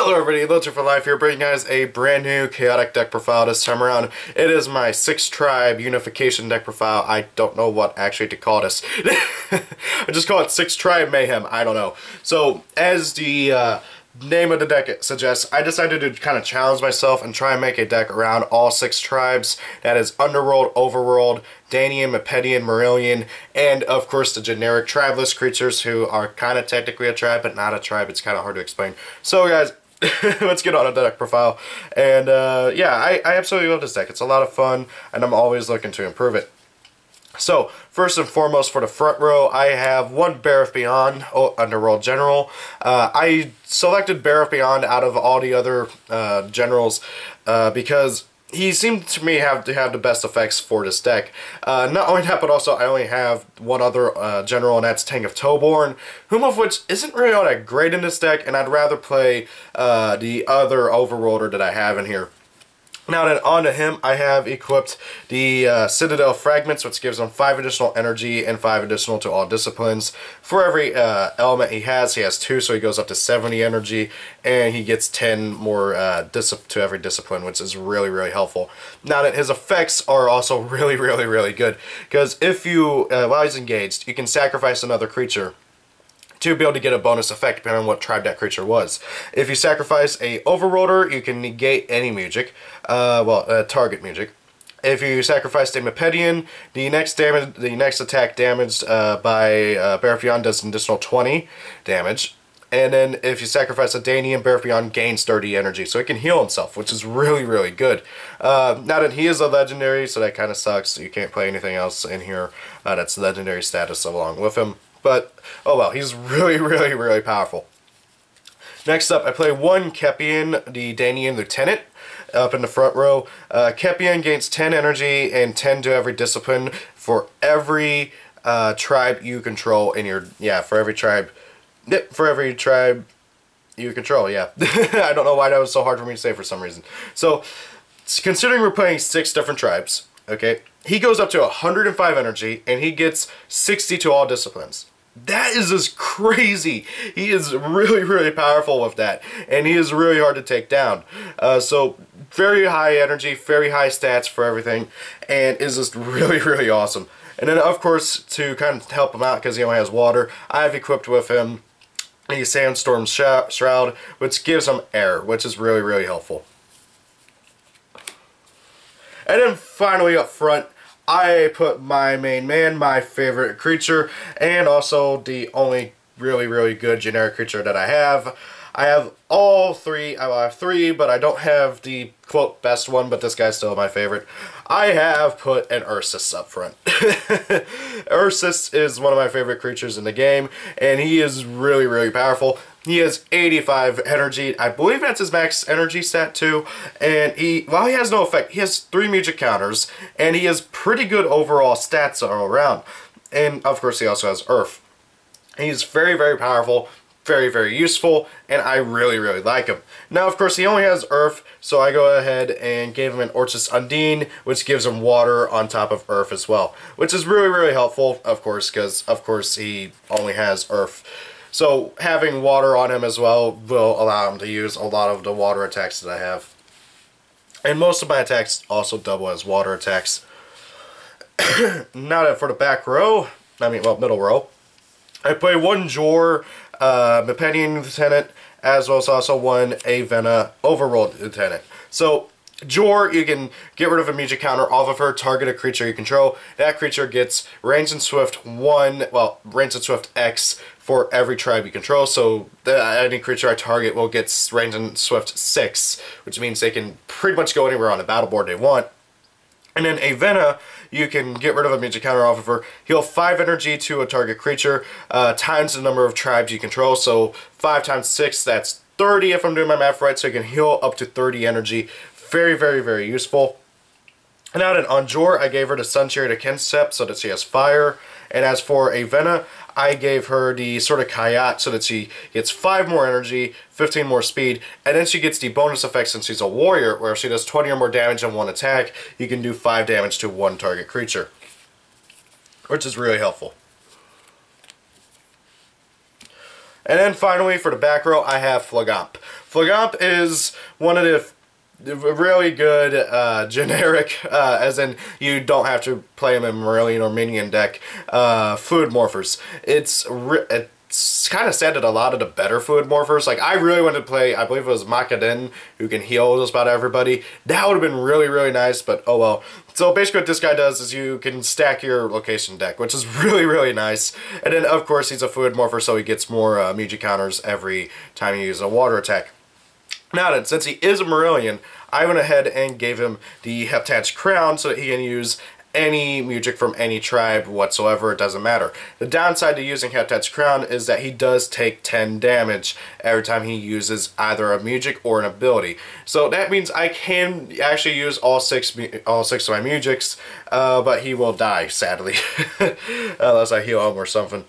Hello everybody, Loader for Life here, bringing you guys a brand new chaotic deck profile this time around. It is my 6-tribe unification deck profile. I don't know what actually to call this. I just call it 6-tribe mayhem, I don't know. So, as the name of the deck suggests, I decided to kind of challenge myself and try and make a deck around all 6 tribes. That is Underworld, Overworld, Danian, Epidemic, Mirage, and of course the generic tribeless creatures who are kind of technically a tribe, but not a tribe. It's kind of hard to explain. So guys, let's get on the deck profile. And yeah, I absolutely love this deck. It's a lot of fun, and I'm always looking to improve it. So, first and foremost, for the front row, I have one Bareth Beyond, Underworld General. I selected Bareth Beyond out of all the other generals because he seemed to me to have the best effects for this deck. Not only that, but also I only have one other general, and that's Tank of Toborn, whom of which isn't really all that great in this deck, and I'd rather play the other Overworlder that I have in here. Now then, onto him, I have equipped the Citadel Fragments, which gives him 5 additional energy and 5 additional to all disciplines. For every element he has 2, so he goes up to 70 energy, and he gets 10 more to every discipline, which is really, really helpful. Now that his effects are also really, really, really good, because if you, while he's engaged, you can sacrifice another creature to be able to get a bonus effect depending on what tribe that creature was. If you sacrifice a Overworlder, you can negate any magic, target magic. If you sacrifice a Mepedian, the next attack damaged by Bareth Beyond does an additional 20 damage. And then if you sacrifice a Danian, Bareth Beyond gains 30 energy, so it can heal himself, which is really, really good. Now that he is a legendary, so that kind of sucks. You can't play anything else in here that's legendary status along with him. But, oh well, he's really, really, really powerful. Next up, I play one Kepian, the Danian Lieutenant, up in the front row. Kepian gains 10 energy and 10 to every discipline for every tribe you control in your, for every tribe you control, I don't know why that was so hard for me to say for some reason. So, considering we're playing 6 different tribes, okay, he goes up to 105 energy, and he gets 60 to all disciplines. That is just crazy. He is really, really powerful with that, and he is really hard to take down. So, very high energy, very high stats for everything, and is just really, really awesome. And then, of course, to kind of help him out, because he only has water, I've equipped with him a Sandstorm Shroud, which gives him air, which is really, really helpful. And then finally up front, I put my main man, my favorite creature, and also the only really, really good generic creature that I have. I have all 3, I have 3, but I don't have the, quote, best one, but this guy's still my favorite. I have put an Ursus up front. Ursus is one of my favorite creatures in the game, and he is really, really powerful. He has 85 energy. I believe that's his max energy stat too. And while he has no effect, he has 3 magic counters, and he has pretty good overall stats all around. And of course he also has Earth. He's very, very powerful, very, very useful, and I really, really like him. Now, of course, he only has Earth, so I go ahead and gave him an Orchis Undine, which gives him water on top of Earth as well, which is really, really helpful, of course, because, of course, he only has Earth. So, having water on him as well will allow him to use a lot of the water attacks that I have. And most of my attacks also double as water attacks. Now that for the back row, middle row, I play one Jor, Mepedian Lieutenant, as well as also one Avena Overworld Lieutenant. So, Jor, you can get rid of a magic counter off of her, target a creature you control. That creature gets range and swift range and swift X for every tribe you control. So, any creature I target will get range and swift 6, which means they can pretty much go anywhere on the battle board they want. And then Avena, you can get rid of a magic counter off of her, heal 5 energy to a target creature, times the number of tribes you control, so 5 times 6, that's 30 if I'm doing my math right, so you can heal up to 30 energy. Very, very, very useful. And now then, on Jor, I gave her the Sun Chariot Concept so that she has fire, and as for Avena, I gave her the Sword of Kayat so that she gets 5 more energy, 15 more speed, and then she gets the bonus effect since she's a warrior, where if she does 20 or more damage on one attack, you can do 5 damage to one target creature, which is really helpful. And then finally, for the back row, I have Phlegomp. Phlegomp is one of the really good generic, as in you don't have to play them in Marillion or Minion deck, fluid morphers. It's kind of sad that a lot of the better fluid morphers, like I really wanted to play, I believe it was Makadin, who can heal just about everybody. That would have been really, really nice, but oh well. So basically what this guy does is you can stack your location deck, which is really, really nice. And then of course he's a fluid morpher, so he gets more Muji counters every time you use a water attack. Now then, since he is a Marillion, I went ahead and gave him the Heptagon Crown so that he can use any Mujic from any tribe whatsoever, it doesn't matter. The downside to using Heptagon Crown is that he does take 10 damage every time he uses either a Mujic or an ability. So that means I can actually use all six of my Mujics, but he will die, sadly. Unless I heal him or something.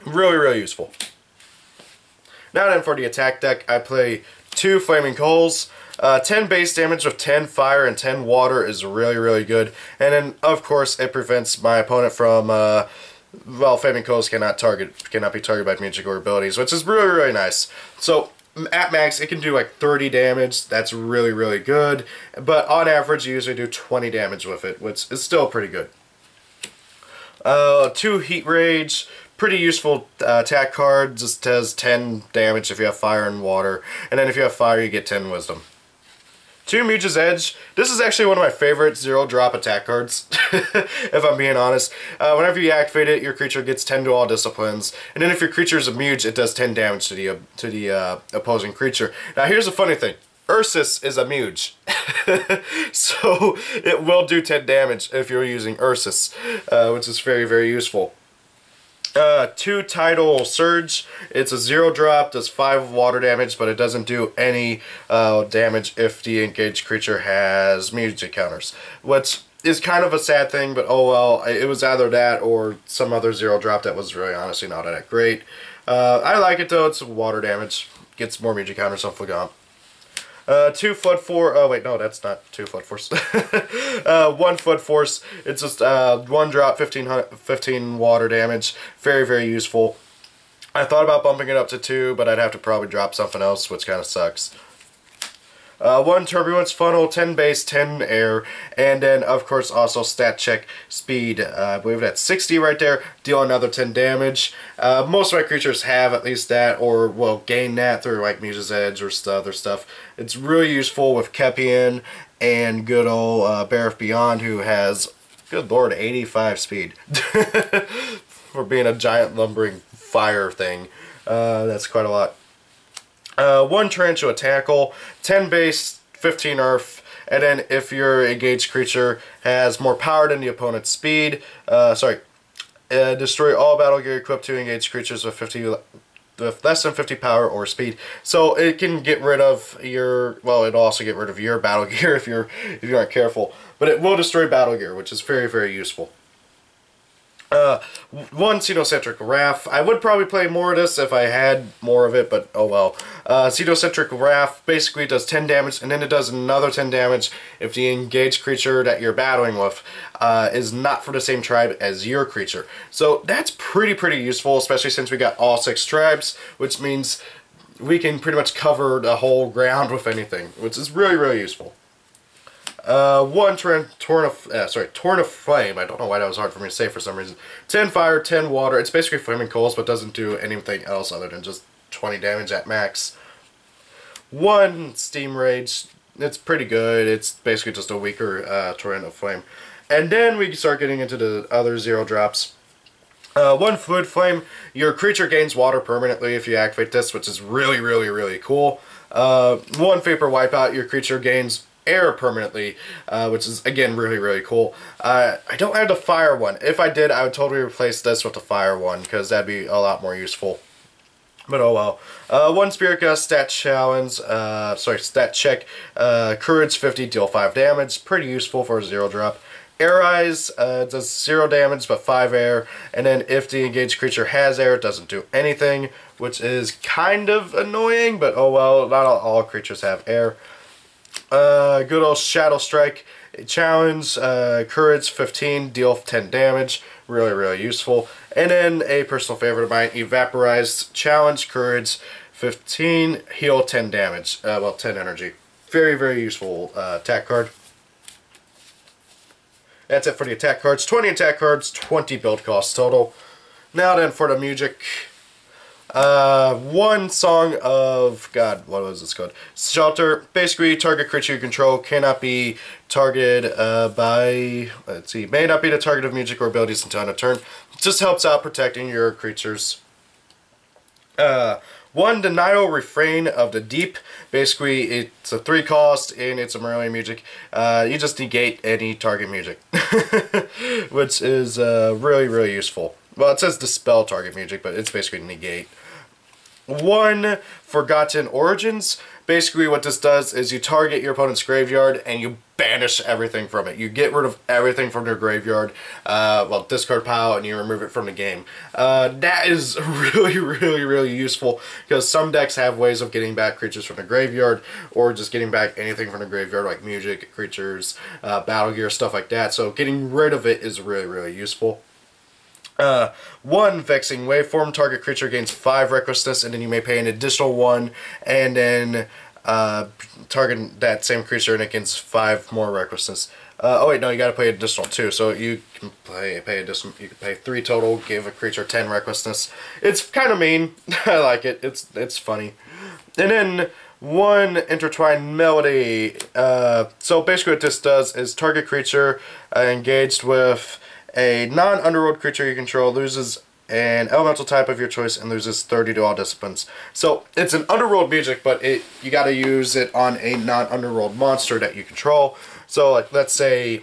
Really, really useful. Now then, for the attack deck, I play 2 Flaming Coals. 10 base damage with 10 fire and 10 water is really, really good. And then, of course, it prevents my opponent from, well, Flaming Coals cannot be targeted by Mujic or abilities, which is really, really nice. So, at max, it can do like 30 damage. That's really, really good. But on average, you usually do 20 damage with it, which is still pretty good. 2 Heat Rage. Pretty useful attack card, just does 10 damage if you have fire and water, and then if you have fire you get 10 wisdom. 2 Muge's Edge. This is actually one of my favorite 0-drop attack cards, if I'm being honest. Whenever you activate it, your creature gets 10 to all disciplines, and then if your creature is a Muge, it does 10 damage to the opposing creature. Now here's the funny thing. Ursus is a Muge, so it will do 10 damage if you're using Ursus, which is very, very useful. 2 Tidal Surge. It's a 0-drop, does 5 water damage, but it doesn't do any damage if the engaged creature has Mujic counters, which is kind of a sad thing, but oh well. It was either that or some other 0-drop that was really honestly not that great. I like it though. It's water damage, gets more Mujic counters on Phlegomp. 2 Flood Force. Oh wait, no, that's not 2 Flood Force. 1 Flood Force. It's just 1 drop, 15 water damage. Very, very useful. I thought about bumping it up to 2, but I'd have to probably drop something else, which kind of sucks. 1 Turbulence Funnel, 10 base, 10 air, and then of course also stat check speed. I believe that's 60 right there. Deal another 10 damage. Most of my creatures have at least that, or will gain that through like Muse's Edge or other stuff. It's really useful with Kepian and good old Bareth Beyond, who has, good lord, 85 speed. For being a giant lumbering fire thing. That's quite a lot. 1 Tarantula Tackle, 10 base, 15 earth, and then if your engaged creature has more power than the opponent's speed, destroy all battle gear equipped to engaged creatures with less than 50 power or speed. So it can get rid of your, well, it'll also get rid of your battle gear if you aren't careful, but it will destroy battle gear, which is very, very useful. 1 Cenocentric Wrath. I would probably play more of this if I had more of it, but oh well. Cenocentric Wrath basically does 10 damage, and then it does another 10 damage if the engaged creature that you're battling with is not for the same tribe as your creature. So that's pretty useful, especially since we got all 6 tribes, which means we can pretty much cover the whole ground with anything, which is really useful. 1 Torn of Flame. I don't know why that was hard for me to say for some reason. 10 fire, 10 water. It's basically Flaming Coals, but doesn't do anything else other than just 20 damage at max. 1 Steam Rage. It's pretty good. It's basically just a weaker Torrent of Flame. And then we start getting into the other 0-drops. 1 Fluid Flame. Your creature gains water permanently if you activate this, which is really cool. 1 Vapor Wipeout. Your creature gains air permanently, which is again really cool. I don't have the fire one. If I did, I would totally replace this with the fire one, because that'd be a lot more useful. But oh well. 1 Spirit Gust, stat check, courage 50, deal 5 damage. Pretty useful for a 0-drop. Air Eyes does 0 damage but 5 air, and then if the engaged creature has air, it doesn't do anything, which is kind of annoying, but oh well, not all creatures have air. Good old Shadow Strike challenge, courage 15, deal 10 damage, really useful. And then a personal favorite of mine, Evaporized challenge, courage 15, heal 10 damage, well 10 energy. Very useful attack card. That's it for the attack cards. 20 attack cards, 20 build costs total. Now then for the music. One song of, God, what was this called? Shelter. Basically, target creature you control cannot be targeted by, let's see, may not be the target of music or abilities until end of turn. It just helps out protecting your creatures. One, Denial Refrain of the Deep. Basically, it's a 3 cost and it's a Marillion music. You just negate any target music, which is really useful. Well, it says dispel target music, but it's basically negate. One, Forgotten Origins. Basically what this does is you target your opponent's graveyard and you banish everything from it. You get rid of everything from their graveyard, well, discard pile, and you remove it from the game. That is really useful, because some decks have ways of getting back creatures from the graveyard, or just getting back anything from the graveyard, like music, creatures, battle gear, stuff like that. So getting rid of it is really useful. One, Vexing Waveform. Target creature gains 5 recklessness, and then you may pay an additional 1, and then target that same creature and it gains 5 more recklessness. Oh wait, no, you gotta pay additional 2, so you can pay additional. You can pay 3 total, give a creature 10 recklessness. It's kind of mean. I like it. It's funny. And then one, Intertwined Melody. So basically what this does is target creature engaged with a non-underworld creature you control loses an elemental type of your choice and loses 30 to all disciplines. So it's an underworld music, but you gotta use it on a non-underworld monster that you control. So like, let's say,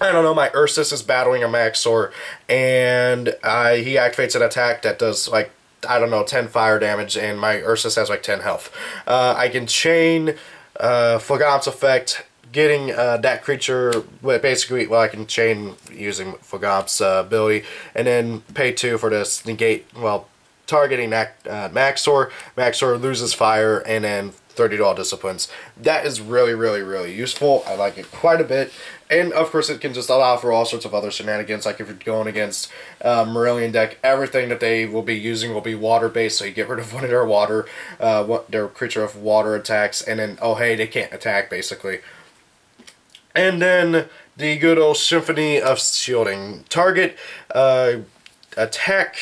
I don't know, my Ursus is battling a Maxor, and he activates an attack that does like, I don't know, 10 fire damage, and my Ursus has like 10 health. I can chain Flagam's effect, getting that creature, basically, well, I can chain using Flagam's ability, and then pay 2 for this, negate, well, targeting that Maxor. Maxor loses fire, and then 30 to all disciplines. That is really useful. I like it quite a bit. And of course it can just allow for all sorts of other shenanigans, like if you're going against Marillion deck, everything that they will be using will be water based, so you get rid of one of their water, their creature of water attacks, and then, oh hey, they can't attack, basically. And then the good old Symphony of Shielding. Target attacker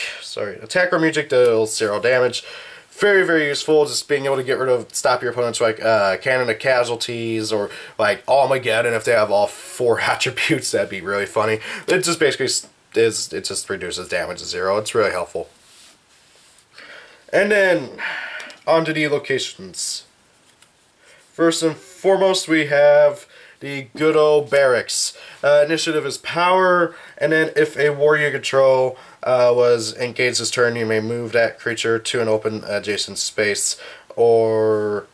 music deals 0 damage. Very useful, just being able to get rid of, stop your opponent's like cannon of casualties, or like Armageddon if they have all 4 attributes. That'd be really funny. It just basically it just reduces damage to 0. It's really helpful. And then onto the locations. First and foremost, we have the good old barracks. Initiative is power, and then if a warrior you control was engaged this turn, you may move that creature to an open adjacent space, or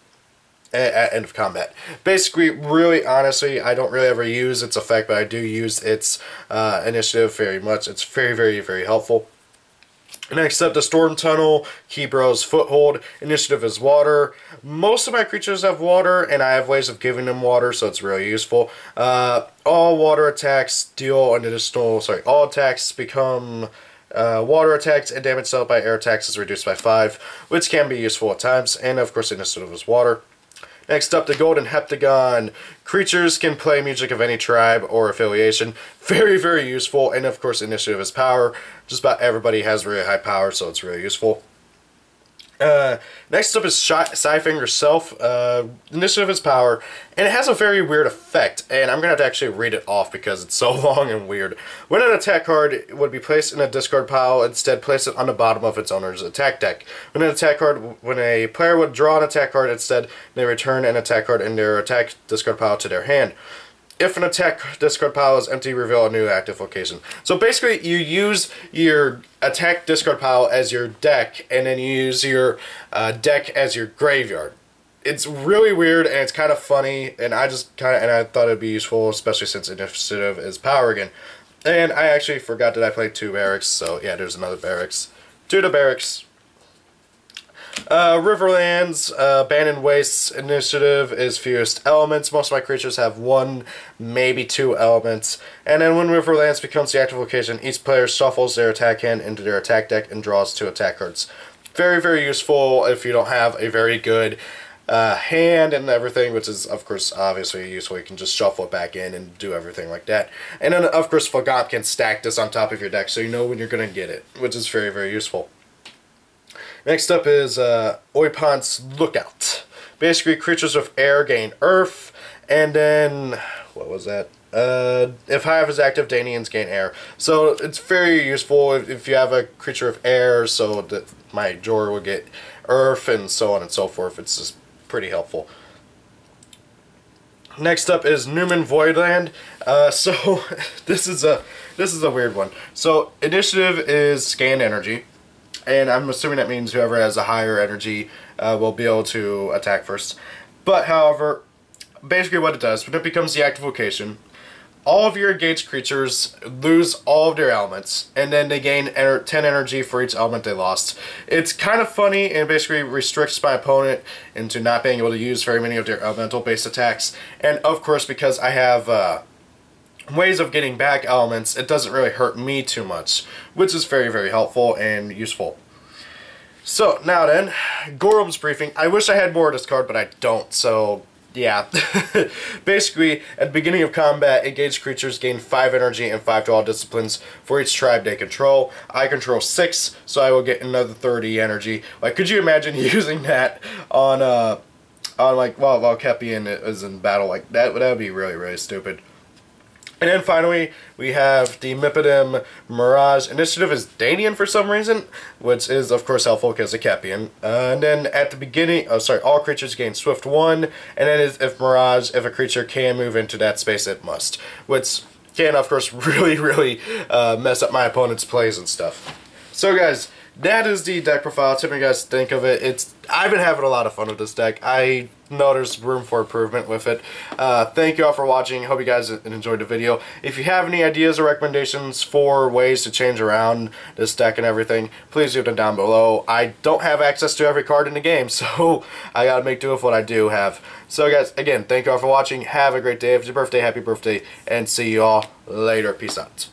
at end of combat. Basically, really honestly, I don't really ever use its effect, but I do use its initiative very much. It's very helpful. Next up, the Storm Tunnel, Keybro's Foothold. Initiative is water. Most of my creatures have water, and I have ways of giving them water, so it's really useful. All water attacks deal an additional, all attacks become water attacks, and damage dealt by air attacks is reduced by 5, which can be useful at times, and of course initiative is water. Next up, the Golden Heptagon. Creatures can play music of any tribe or affiliation. Very useful, and of course initiative is power. Just about everybody has really high power, so it's really useful. Next up is Siphon yourself. Initiative is power, and it has a very weird effect, and I'm going to have to actually read it off because it's so long and weird. When an attack card would be placed in a discard pile, instead place it on the bottom of its owner's attack deck. When a player would draw an attack card, instead they return an attack card in their attack discard pile to their hand. If an attack discard pile is empty, reveal a new active location. So basically, you use your attack discard pile as your deck, and then you use your deck as your graveyard. It's really weird, and it's kind of funny, and I thought it'd be useful, especially since initiative is power again. And I actually forgot that I played 2 barracks, so yeah, there's another barracks. To the barracks. Riverlands, Abandoned Wastes initiative is fewest elements. Most of my creatures have 1, maybe 2 elements. And then when Riverlands becomes the active location, each player shuffles their attack hand into their attack deck and draws 2 attack cards. Very, very useful if you don't have a very good hand and everything, which is, of course, obviously useful. You can just shuffle it back in and do everything like that. And then, of course, Fagop can stack this on top of your deck so you know when you're going to get it, which is very, very useful. Next up is Oipont's Lookout. Basically, creatures of air gain Earth, and then, what was that? If Hive is active, Danians gain air. So it's very useful if you have a creature of air, so that my Jor will get Earth, and so on and so forth. It's just pretty helpful. Next up is Newman Voidland. So this is a weird one. So initiative is scanned energy. And I'm assuming that means whoever has a higher energy will be able to attack first. But, however, basically what it does, when it becomes the active location, all of your engaged creatures lose all of their elements, and then they gain 10 energy for each element they lost. It's kind of funny, and basically restricts my opponent into not being able to use very many of their elemental-based attacks. And, of course, because I have ways of getting back elements, it doesn't really hurt me too much, which is very, very helpful and useful. So, now then, Gorum's Briefing. I wish I had more of this card, but I don't, so yeah. Basically, at the beginning of combat, engaged creatures gain 5 energy and 5 draw disciplines for each tribe they control. I control 6, so I will get another 30 energy. Like, could you imagine using that on like, while Kepian is in battle like that? That would be really, really stupid. And then finally, we have the Epidemic Mirage. Initiative is Danian for some reason, which is, of course, helpful because of Kepian. And then at the beginning, all creatures gain Swift 1, and then if a creature can move into that space, it must. Which can, of course, really, really mess up my opponent's plays and stuff. So, guys, that is the deck profile. Tell me what you guys think of it. I've been having a lot of fun with this deck. I know there's room for improvement with it. Thank you all for watching. Hope you guys enjoyed the video. If you have any ideas or recommendations for ways to change around this deck and everything, please leave them down below. I don't have access to every card in the game, so I gotta make do with what I do have. So guys, again, thank you all for watching. Have a great day. If it's your birthday, happy birthday, and see you all later. Peace out.